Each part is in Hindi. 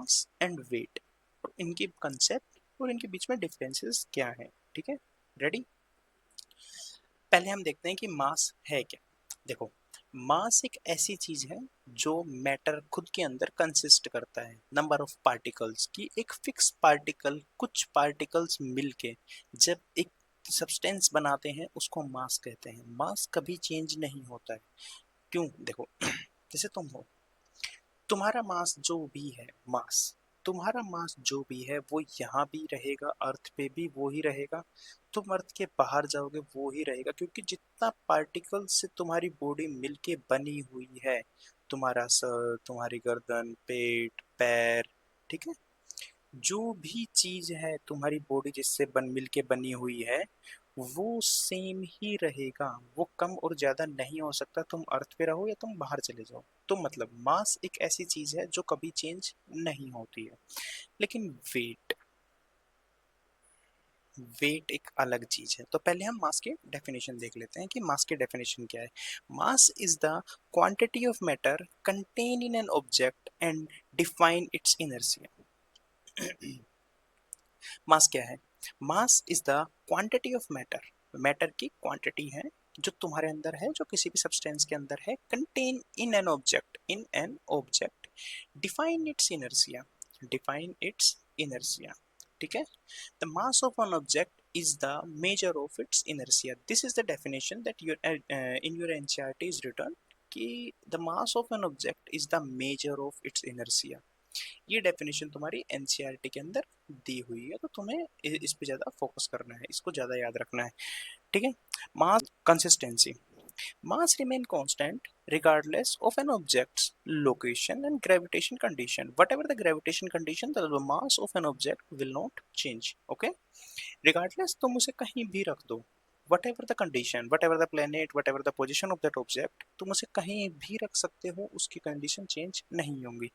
मास एंड वेट, और इनकी कंसेप्ट और इनके बीच में डिफरेंसेस क्या है। ठीक है, रेडी। पहले हम देखते हैं कि मास है क्या। देखो, मास एक ऐसी चीज है जो मैटर खुद के अंदर कंसिस्ट करता है नंबर ऑफ पार्टिकल्स की। एक फिक्स पार्टिकल, कुछ पार्टिकल्स मिलके जब एक सब्सटेंस बनाते हैं उसको मास कहते हैं। मास कभी चेंज नहीं होता है। क्यों? देखो, जैसे तुम हो, तुम्हारा मास जो भी है, मास, तुम्हारा मास जो भी है वो यहाँ भी रहेगा, अर्थ पे भी वो ही रहेगा, तुम अर्थ के बाहर जाओगे वो ही रहेगा, क्योंकि जितना पार्टिकल से तुम्हारी बॉडी मिलके बनी हुई है, तुम्हारा सर, तुम्हारी गर्दन, पेट, पैर, ठीक है, जो भी चीज है तुम्हारी बॉडी जिससे मिलके बनी हुई है वो सेम ही रहेगा। वो कम और ज्यादा नहीं हो सकता, तुम अर्थ पे रहो या तुम बाहर चले जाओ। तो मतलब मास एक ऐसी चीज है जो कभी चेंज नहीं होती है। लेकिन वेट, वेट एक अलग चीज है। तो पहले हम मास के डेफिनेशन देख लेते हैं कि मास की डेफिनेशन क्या है। Mass is the quantity of matter contain in an object and define its inertia. Mass क्या है? Mass is the quantity of matter, matter की क्वांटिटी है जो तुम्हारे अंदर है, जो किसी भी सब्सटेंस के अंदर है, contain in an object, in an object, define its inertia, define its inertia. ठीक है, the mass of an object is the measure of its inertia. This is the definition that your in your NCERT is written कि the mass of an object is the measure of its inertia। ये डेफिनेशन तुम्हारी एनसीईआरटी के अंदर दी हुई है, तो तुम्हें इस पे ज्यादा फोकस करना है, इसको ज्यादा याद रखना है। ठीक है, मास consistency, mass remain constant regardless of an object's location and gravitation condition. Whatever the gravitation condition, the mass of an object will not change. Okay, regardless, तुम उसे कहीं भी रख दो, whatever the condition, whatever the planet, whatever the position of that object, तुम उसे कहीं भी रख सकते हो, उसकी कंडीशन चेंज नहीं होंगी।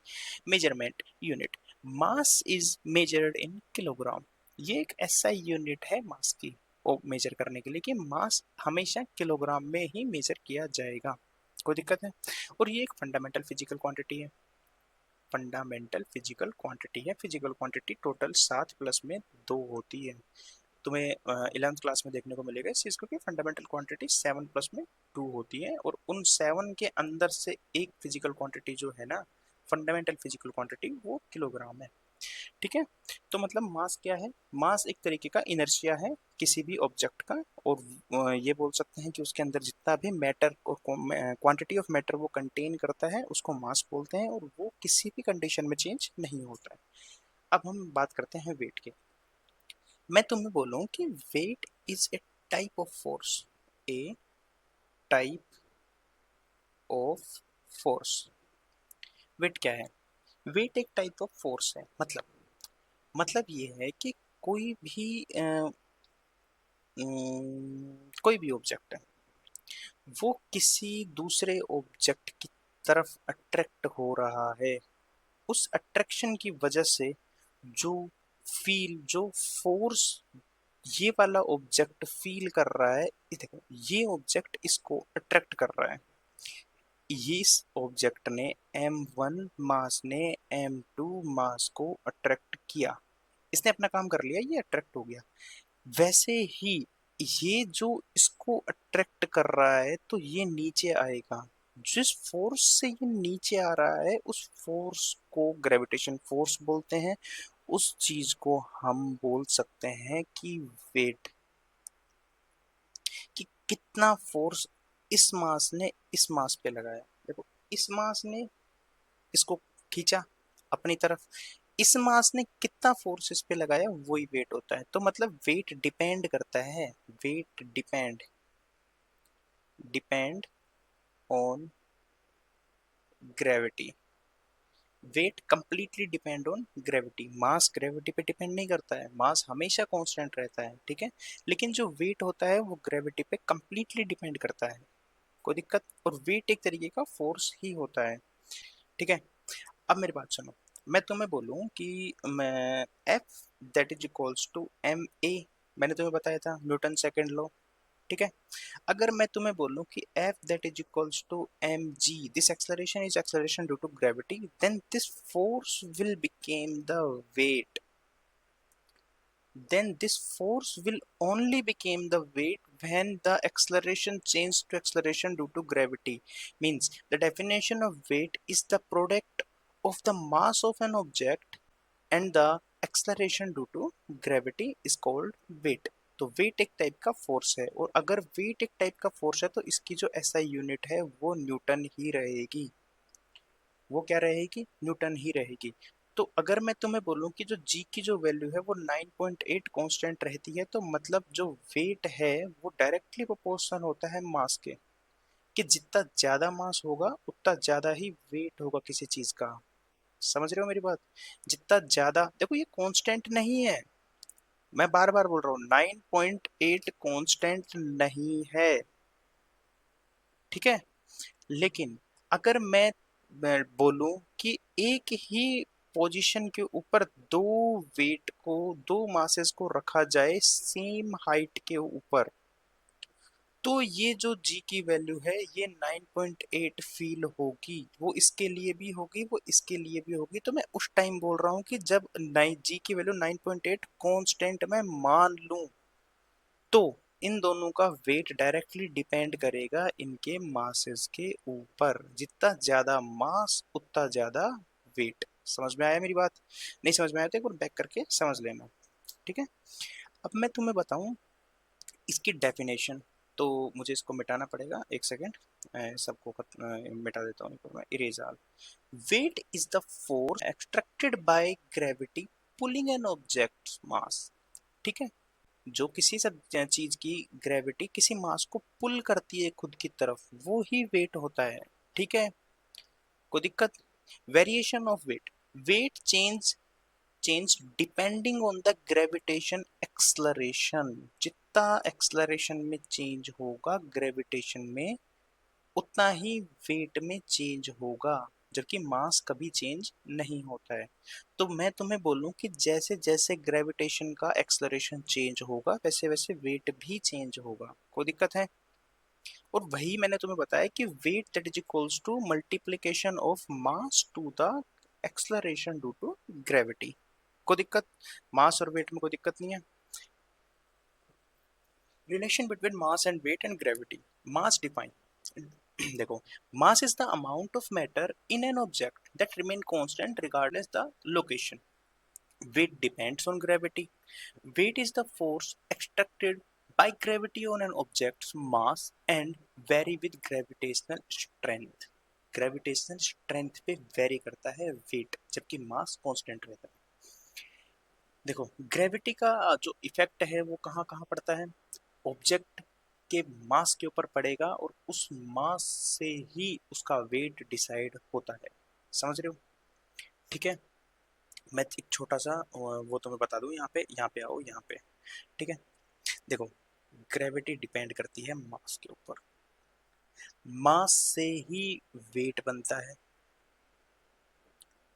Measurement unit, mass is measured in kilogram. ये एक ऐसा यूनिट है मास की, वो मेजर करने के लिए कि मास हमेशा किलोग्राम में ही मेजर किया जाएगा। कोई दिक्कत है? और ये एक फंडामेंटल फिजिकल क्वांटिटी है, फंडामेंटल फिजिकल क्वांटिटी है। फिजिकल क्वांटिटी टोटल 7 प्लस में 2 होती है। तुम्हें 11th क्लास में देखने को मिलेगा इस चीज को कि फंडामेंटल क्वांटिटी 7 प्लस में 2 होती है, और उन 7 के अंदर से एक फिजिकल क्वांटिटी जो है ना, फंडामेंटल फिजिकल क्वांटिटी, वो किलोग्राम है। ठीक है, तो मतलब मास क्या है? मास एक तरीके का इनर्शिया है किसी भी ऑब्जेक्ट का, और ये बोल सकते हैं कि उसके अंदर जितना भी मैटर और क्वांटिटी ऑफ मैटर वो कंटेन करता है उसको मास बोलते हैं, और वो किसी भी कंडीशन में चेंज नहीं होता है। अब हम बात करते हैं वेट की। मैं तुम्हें बोलूं कि weight is a type of force, a type of force. Weight क्या है? वेट एक टाइप ऑफ फोर्स है। मतलब ये है कि कोई भी कोई भी ऑब्जेक्ट है, वो किसी दूसरे ऑब्जेक्ट की तरफ अट्रैक्ट हो रहा है। उस अट्रैक्शन की वजह से जो जो फोर्स ये वाला ऑब्जेक्ट फील कर रहा है, ये देखो, ये ऑब्जेक्ट इसको अट्रैक्ट कर रहा है। इस ऑब्जेक्ट ने m1 मास ने m2 मास को अट्रैक्ट किया, इसने अपना काम कर लिया, ये अट्रैक्ट हो गया। वैसे ही ये जो इसको अट्रैक्ट कर रहा है तो ये नीचे आएगा। जिस फोर्स से ये नीचे आ रहा है उस फोर्स को ग्रेविटेशन फोर्स बोलते हैं। उस चीज को हम बोल सकते हैं कि वेट, कि कितना फोर्स इस मास ने इस मास पे लगाया। देखो, इस मास ने इसको खींचा अपनी तरफ, इस मास ने कितना फोर्स इस पे लगाया, वही वेट होता है। तो मतलब वेट डिपेंड करता है, weight depend on gravity. Weight completely depend on gravity. Mass gravity पे डिपेंड नहीं करता है, मास हमेशा कांस्टेंट रहता है, ठीक है। लेकिन जो वेट होता है वो ग्रेविटी पे कंप्लीटली डिपेंड करता है। कोई दिक्कत? और वेट एक तरीके का फोर्स ही होता है, ठीक है। अब मेरी बात सुनो, मैं तुम्हें बोलूं कि मैं F that is equals to ma, मैंने तुम्हें बताया था न्यूटन सेकंड लॉ, ठीक है। अगर मैं तुम्हें बोलूं कि F that is equals to mg, this acceleration is acceleration due to gravity, then this force will become the weight, then this force will only become the weight when the acceleration changes to acceleration due to gravity. Means the definition of weight is the product of the mass of an object and the acceleration due to gravity is called weight. तो वेट एक टाइप का फोर्स है, और अगर वेट एक टाइप का फोर्स है तो इसकी जो एसआई यूनिट है वो न्यूटन ही रहेगी। वो क्या रहेगी? न्यूटन ही रहेगी। तो अगर मैं तुम्हें बोलूं कि जो जी की जो वैल्यू है वो 9.8 कांस्टेंट रहती है, तो मतलब जो वेट है वो डायरेक्टली प्रोपोर्शनल होता है मास के, कि जितना ज्यादा मास होगा उतना ज्यादा ही वेट होगा किसी चीज का। समझ रहे हो मेरी बात? जितना ज्यादा, देखो ये कांस्टेंट नहीं है, मैं बार बार बोल रहा हूँ 9.8 कांस्टेंट नहीं है, ठीक है। लेकिन अगर मैं बोलूं कि एक ही पोजीशन के ऊपर दो वेट को, दो मासेस को रखा जाए सेम हाइट के ऊपर, तो ये जो जी की वैल्यू है ये 9.8 फील होगी, वो इसके लिए भी होगी, वो इसके लिए भी होगी। तो मैं उस टाइम बोल रहा हूँ कि जब जी की वैल्यू 9.8 कांस्टेंट मैं मान लूं, तो इन दोनों का वेट डायरेक्टली डिपेंड करेगा इनके मासेस के ऊपर। जितना ज्यादा मास उतना ज्यादा वेट। समझ में आया मेरी बात? नहीं समझ में आया तो एक बार बैक करके समझ लेना, ठीक है। अब मैं तुम्हें बताऊं इसकी डेफिनेशन, तो मुझे इसको मिटाना पड़ेगा, एक सेकेंड। सबको मिटा देता हूँ मैं, erase all. Weight is the force extracted by gravity pulling an object mass, ठीक है। जो किसी सब चीज की ग्रेविटी किसी मास को पुल करती है खुद की तरफ, वो ही वेट होता है, ठीक है। कोई दिक्कत? Variation of weight, weight change depending on the gravitation acceleration. जितना एक्सलरेशन में चेंज होगा ग्रेविटेशन में, उतना ही वेट में चेंज होगा, जबकि मास कभी चेंज नहीं होता है। तो मैं तुम्हें बोलूं कि जैसे जैसे ग्रेविटेशन का एक्सलरेशन चेंज होगा वैसे वैसे वेट भी चेंज होगा। कोई दिक्कत है? और वही मैंने तुम्हें बताया कि weight that is equals to multiplication of mass to the acceleration due to gravity. कोई दिक्कत? मास और वेट में कोई दिक्कत नहीं है। Relation between mass and weight and gravity. Mass define देखो, mass is the amount of matter in an object that remain constant regardless the location. Weight depends on gravity. Weight is the force extracted by gravity on an object's mass and vary with gravitational strength. Gravitational strength पे vary करता है weight, जबकि mass constant रहता है। देखो, ग्रेविटी का जो इफेक्ट है वो कहाँ कहाँ पड़ता है? ऑब्जेक्ट के मास के ऊपर पड़ेगा, और उस मास से ही उसका वेट डिसाइड होता है। समझ रहे हो? ठीक है। मैं एक छोटा सा वो तुम्हें बता दूं, यहाँ पे आओ यहाँ पे, ठीक है। देखो, ग्रेविटी डिपेंड करती है मास के ऊपर, मास से ही वेट बनता है,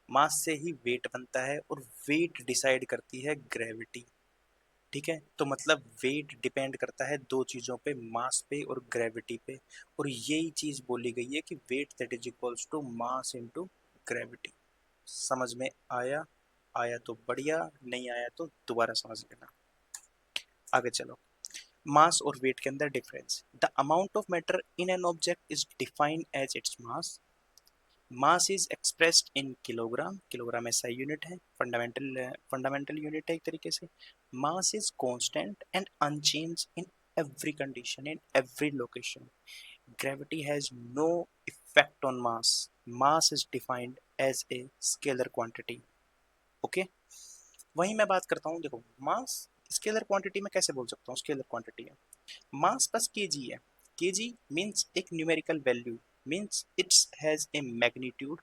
मास से ही वेट बनता है, और वेट डिसाइड करती है ग्रेविटी, ठीक है। तो मतलब वेट डिपेंड करता है दो चीजों पे, मास पे और ग्रेविटी पे। और यही चीज बोली गई है कि weight that is equals to mass into gravity. समझ में आया? आया तो बढ़िया, नहीं आया तो दोबारा समझ लेना। आगे चलो। मास और वेट के अंदर difference. The amount of matter in an object is defined as its mass. Mass is expressed in kilogram, kilogram SI unit है, फंडामेंटल यूनिट है एक तरीके से। Mass is constant and unchange in every condition, in every location. Gravity has no effect on mass. Mass is defined as a scalar quantity. Okay. वहीं मैं बात करता हूँ, देखो मास स्केलर क्वांटिटी में कैसे बोल सकता हूँ? स्केलर क्वांटिटी है, मास बस केजी है। केजी मीन्स एक numerical value, means it's has a magnitude,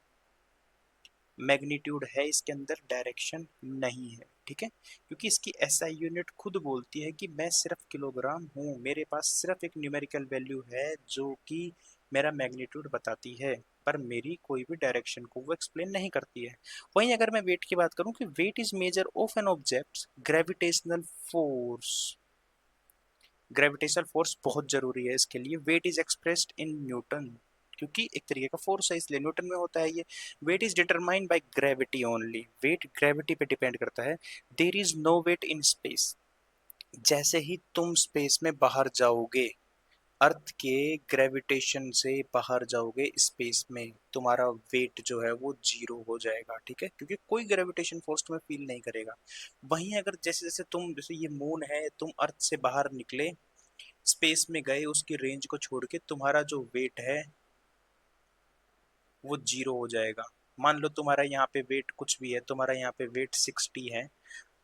magnitude है इसके अंदर, डायरेक्शन नहीं है, ठीक है। क्योंकि इसकी एसआई यूनिट खुद बोलती है कि मैं सिर्फ किलोग्राम हूँ, मेरे पास सिर्फ एक न्यूमेरिकल वैल्यू है जो कि मेरा मैग्नीट्यूड बताती है, पर मेरी कोई भी डायरेक्शन को वो एक्सप्लेन नहीं करती है। वहीं अगर मैं वेट की बात करूं कि weight is measure of an object gravitational force, gravitational force बहुत जरूरी है इसके लिए। Weight is expressed in newton, क्योंकि एक तरीके का फोर्स है इसलिए न्यूटन में होता है ये। Weight is determined by gravity only, weight gravity पे डिपेंड करता है। There is no weight in space, जैसे ही तुम स्पेस में बाहर जाओगे, अर्थ के ग्रेविटेशन से बाहर जाओगे स्पेस में, तुम्हारा वेट जो है वो जीरो हो जाएगा, ठीक है, क्योंकि कोई ग्रेविटेशन फोर्स तुम्हें फील नहीं करेगा। वहीं अगर जैसे जैसे तुम, जैसे ये मून है, तुम अर्थ से बाहर निकले, स्पेस में गए, उसकी रेंज को छोड़ के तुम्हारा जो वेट है वो जीरो हो जाएगा। मान लो तुम्हारा यहाँ पे वेट कुछ भी है, तुम्हारा यहाँ पे वेट 60 है,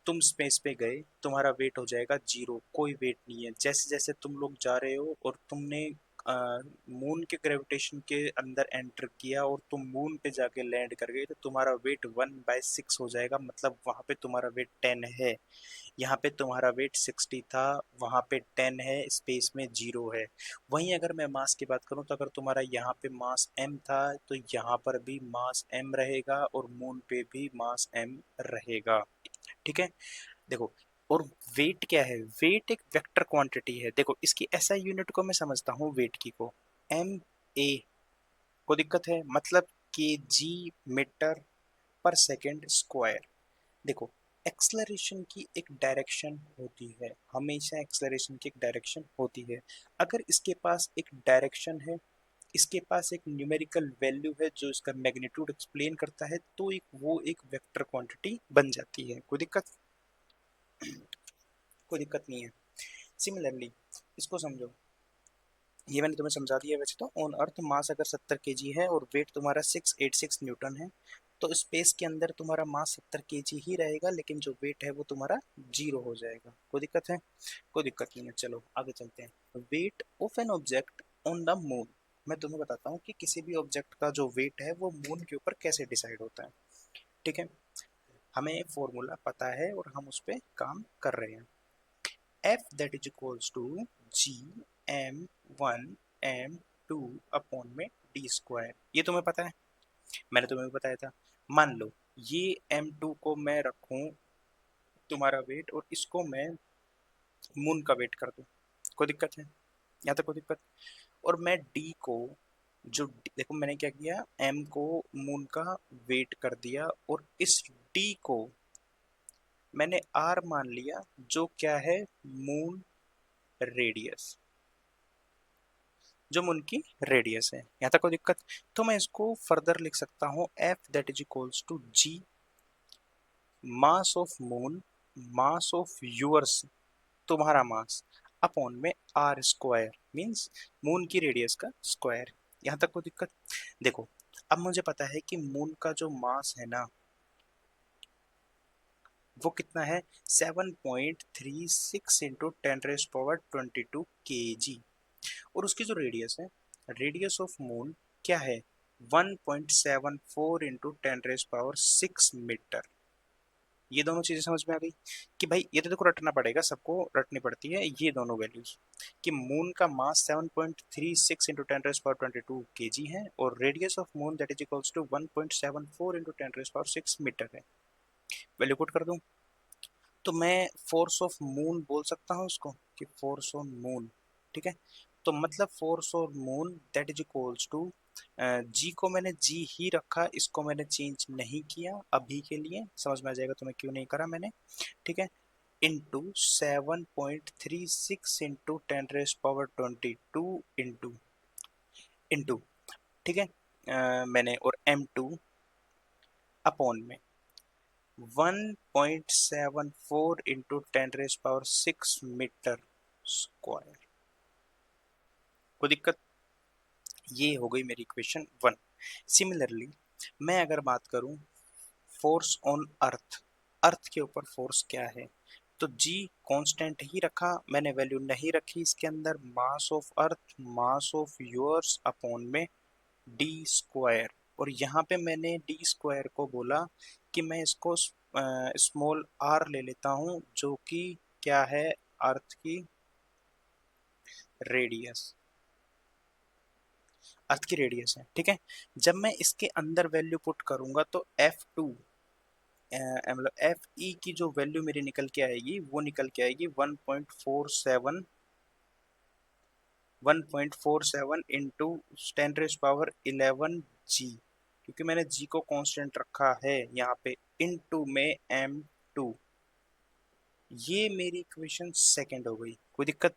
तुम स्पेस पे गए, तुम्हारा वेट हो जाएगा जीरो, कोई वेट नहीं है। जैसे जैसे तुम लोग जा रहे हो और तुमने मून के ग्रेविटेशन के अंदर एंटर किया और तुम मून पे जाके लैंड कर गए, तो तुम्हारा वेट 1/6 हो जाएगा, मतलब वहां पे तुम्हारा वेट 10 है। यहाँ पे तुम्हारा वेट 60 था, वहां पे 10 है, स्पेस में जीरो है। वहीं अगर मैं मास की बात करूं, तो अगर तुम्हारा यहाँ पे मास m था, तो यहाँ पर भी मास m रहेगा और मून पे भी मास m रहेगा, ठीक है। देखो, और वेट क्या है? वेट एक वेक्टर क्वांटिटी है। देखो, इसकी ऐसा यूनिट को मैं समझता हूँ वेट की को, एम ए, को दिक्कत है, मतलब के जी मीटर पर सेकेंड स्क्वायर। देखो, एक्सलरेशन की एक डायरेक्शन होती है, हमेशा एक्सलरेशन की एक डायरेक्शन होती है। अगर इसके पास एक डायरेक्शन है, इसके पास एक न्यूमेरिकल वैल्यू है जो इसका मैग्नीट्यूड एक्सप्लेन करता है, तो एक वो एक वेक्टर क्वांटिटी बन जाती है। कोई दिक्कत नहीं है। सिमिलरली इसको समझो, ये मैंने तुम्हें समझा दिया। वैसे तो ऑन अर्थ मास अगर 70 kg है और वेट तुम्हारा 686 न्यूटन है, तो स्पेस के अंदर तुम्हारा मास 70 kg ही रहेगा, लेकिन जो वेट है वो तुम्हारा जीरो हो जाएगा। कोई दिक्कत है? कोई दिक्कत नहीं है। चलो आगे चलते हैं। Wait of an object on the moon. मैं तुम्हें बताता हूँ कि किसी भी ऑब्जेक्ट का जो वेट है वो मून के ऊपर कैसे डिसाइड होता है, ठीक है। हमें फॉर्मूला पता है और हम उस पर काम कर रहे हैं। F that is equals to G m1 m2 upon में डी स्क्वायर। ये तुम्हें पता है, मैंने तुम्हें भी बताया था। मान लो ये m2 को मैं रखूं तुम्हारा वेट, और इसको मैं मून का वेट कर दूं, कोई दिक्कत है? यहाँ तक कोई दिक्कत? और मैं डी को, देखो मैंने क्या किया, m को मून का वेट कर दिया, और इस डी को मैंने r मान लिया, जो क्या है, मून रेडियस, जो मून की रेडियस है। यहाँ तक कोई दिक्कत? तो मैं इसको फर्दर लिख सकता हूँ, F that is equals to G mass of moon, mass of yours, तुम्हारा मास, अपॉन में आर स्क्वायर, मीन्स मून की रेडियस का स्क्वायर। यहाँ तक कोई दिक्कत? देखो, अब मुझे पता है कि मून का जो मास है ना, वो कितना है, 7.36 इंटू 10⁻²² kg। और उसकी जो रेडियस है, रेडियस ऑफ मून क्या है, 1.74 इंटू 10⁻6 मीटर। ये दोनों चीजें समझ में आ गई कि भाई ये तो देखो रटना पड़ेगा, सबको रटनी पड़ती है ये दोनों वैल्यूज, कि मून का मास 7.36 इंटू 10⁻²² है, और radius of moon that is equals to 1.74 into 10⁻6 metre है। वैल्यू पुट कर दूं, तो मैं फोर्स ऑफ मून बोल सकता हूँ उसको, कि फोर्स ऑन मून, ठीक है। तो मतलब force on moon that is equals to, g को मैंने जी ही रखा, इसको मैंने चेंज नहीं किया अभी के लिए, समझ में आ जाएगा तुम्हें क्यों नहीं करा मैंने, ठीक है। इंटू 7.36 इंटू 10⁻²² इंटू इंटू, ठीक है, मैंने, और m2 अपॉन में 1.74 इंटू 10⁻6 मीटर स्क्वायर। कोई दिक्कत? ये हो गई मेरी इक्वेशन 1। सिमिलरली मैं अगर बात करूं फोर्स ऑन अर्थ, अर्थ के ऊपर फोर्स क्या है, तो जी कांस्टेंट ही रखा मैंने, वैल्यू नहीं रखी इसके अंदर, mass of earth, mass of yours upon में डी स्क्वायर। और यहाँ पे मैंने डी स्क्वायर को बोला कि मैं इसको स्मॉल आर ले लेता हूँ, जो कि क्या है, अर्थ की रेडियस, अर्थ की रेडियस है, ठीक है। जब मैं इसके अंदर वैल्यू पुट करूंगा, तो F2 मतलब एफ ई की जो वैल्यू मेरी निकल के आएगी, वो निकल के आएगी 1.47 1.47 इंटू 10⁻11 g, क्योंकि मैंने g को कांस्टेंट रखा है यहाँ पे, इनटू में m2। ये मेरी इक्वेशन सेकंड हो गई। कोई दिक्कत?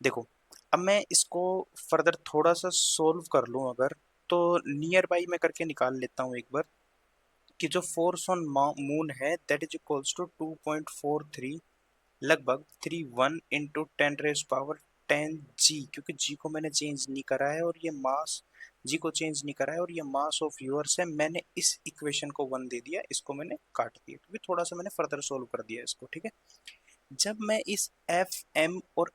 देखो, अब मैं इसको फर्दर थोड़ा सा सोल्व कर लूं अगर, तो नियर बाई मैं करके निकाल लेता हूं एक बार, कि जो फोर्स ऑन मून है दैट इज इक्वल्स टू 2.43, लगभग 31 इंटू 10⁻10 g, क्योंकि जी को मैंने चेंज नहीं करा है और ये मास, जी को चेंज नहीं करा है और ये मास ऑफ यूनिवर्स है। मैंने इस इक्वेशन को 1 दे दिया, इसको मैंने काट दिया क्योंकि थोड़ा सा मैंने फर्दर सोल्व कर दिया इसको, ठीक है। जब मैं इस एफ एम और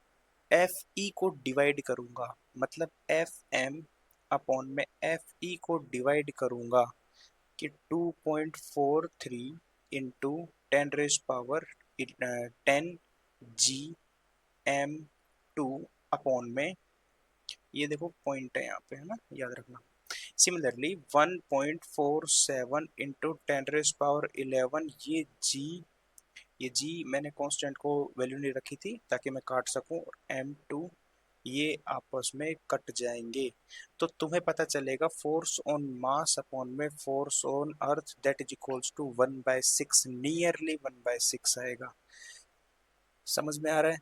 एफ ई को डिवाइड करूंगा, मतलब एफ एम अपॉन में एफ ई को डिवाइड करूंगा, कि 2.43 इंटू 10⁻10 g m2 अपॉन में, ये देखो पॉइंट है यहाँ पे, है ना, याद रखना। सिमिलरली 1.47 इंटू 10⁻11, ये जी मैंने कांस्टेंट को वैल्यू नहीं रखी थी ताकि मैं काट सकूं, और m2 ये आपस में कट जाएंगे, तो तुम्हें पता चलेगा फोर्स ऑन मास अपॉन में force on earth that is equals to 1/6, nearly 1/6 आएगा। समझ में आ रहा है?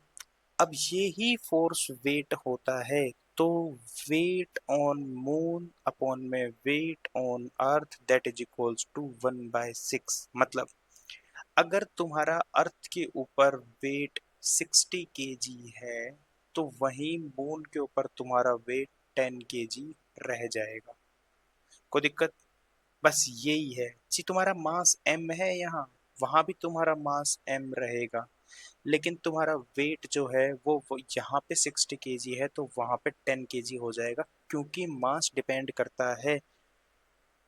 अब ये ही फोर्स वेट होता है, तो वेट ऑन मून अपॉन में weight on earth that is equals to 1/6। मतलब अगर तुम्हारा अर्थ के ऊपर वेट 60 kg है, तो वहीं मून के ऊपर तुम्हारा वेट 10 kg रह जाएगा। कोई दिक्कत? बस यही है जी, तुम्हारा मास m है यहाँ, वहां भी तुम्हारा मास m रहेगा, लेकिन तुम्हारा वेट जो है वो यहाँ पे 60 kg है तो वहां पे 10 kg हो जाएगा, क्योंकि मास डिपेंड करता है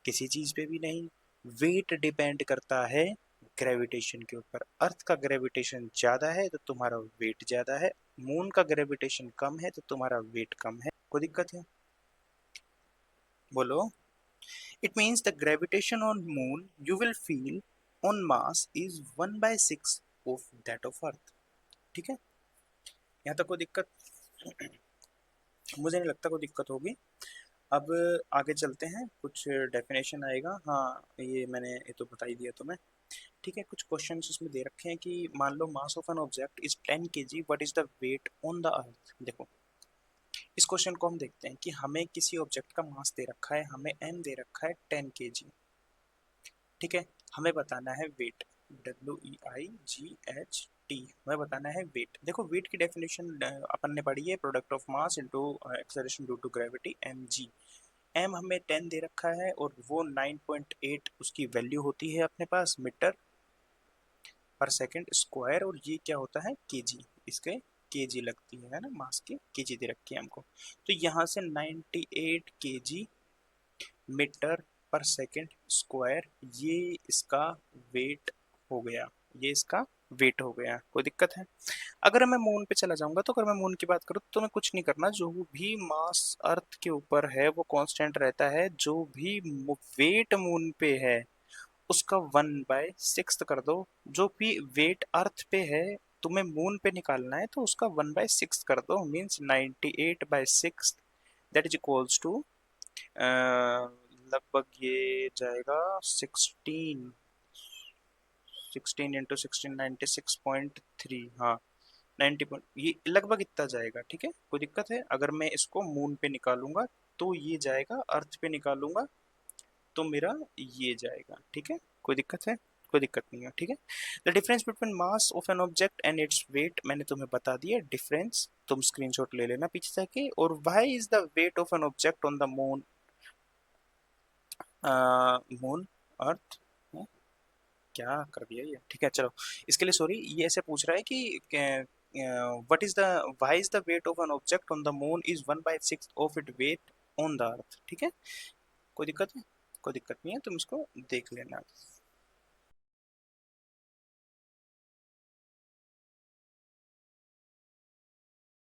किसी चीज पे भी नहीं, वेट डिपेंड करता है ग्रेविटेशन के ऊपर। अर्थ का ग्रेविटेशन ज्यादा है तो तुम्हारा वेट ज्यादा है, मून का ग्रेविटेशन कम है तो तुम्हारा वेट कम है। कोई दिक्कत है? बोलो। It means the gravitation on moon you will feel on mass is 1/6 of that of earth. ठीक है, यहाँ तक कोई दिक्कत? मुझे नहीं लगता कोई दिक्कत होगी। अब आगे चलते हैं, कुछ डेफिनेशन आएगा। हाँ, ये मैंने ये तो बता ही दिया तुम्हें। ठीक है, कुछ क्वेश्चन इसमें दे रखे हैं कि मान लो mass of an object is 10 kg, what is the weight on the earth. देखो, इस क्वेश्चन को हम देखते हैं कि हमें किसी ऑब्जेक्ट का मास दे रखा है, हमें एम दे रखा है 10 kg। ठीक है, हमें बताना है वेट, WEIGHT, हमें बताना है वेट। देखो, वेट की डेफिनेशन अपन ने पढ़ी है, product of mass into acceleration due to gravity, mg। M हमें 10 दे रखा है और वो 9.8 उसकी वैल्यू होती है अपने पास, मीटर पर सेकंड स्क्वायर, और ये क्या होता है, केजी। इसके केजी लगती है ना, मास की केजी दे रखी है हमको। तो यहाँ से 98 केजी मीटर पर सेकंड स्क्वायर, ये इसका वेट हो गया, ये इसका वेट हो गया। कोई दिक्कत है? अगर मैं मून पे चला जाऊंगा, तो अगर मैं मून की बात करूँ तो मैं कुछ नहीं करना, जो भी मास अर्थ के ऊपर है वो कांस्टेंट रहता है, जो भी वेट मून पे है उसका 1/6 कर दो। जो भी वेट अर्थ पे है तुम्हें मून पे निकालना है, तो उसका 1/6 कर दो, means 98/6, that is equals to लगभग ये जाएगा 16 इंटू 16, 96.3, हाँ 90 पॉइंट, ये लगभग इतना जाएगा। ठीक है, कोई दिक्कत है? अगर मैं इसको मून पे निकालूंगा तो ये जाएगा, अर्थ पे निकालूंगा तो मेरा ये जाएगा। ठीक है, कोई दिक्कत है? कोई दिक्कत नहीं है, ठीक है। The difference between mass of an object and its weight मैंने तुम्हें बता दिया, डिफरेंस तुम स्क्रीनशॉट ले लेना पीछे जाके। और why is the weight of an object on the moon, moon, earth, क्या कर दिया ये। ठीक है, चलो, इसके लिए सॉरी, ये ऐसे पूछ रहा है कि what is the, why is the weight of an object on the moon is 1/6 of it weight on the earth. ठीक है, कोई दिक्कत है? कोई दिक्कत नहीं है, तुम इसको देख लेना।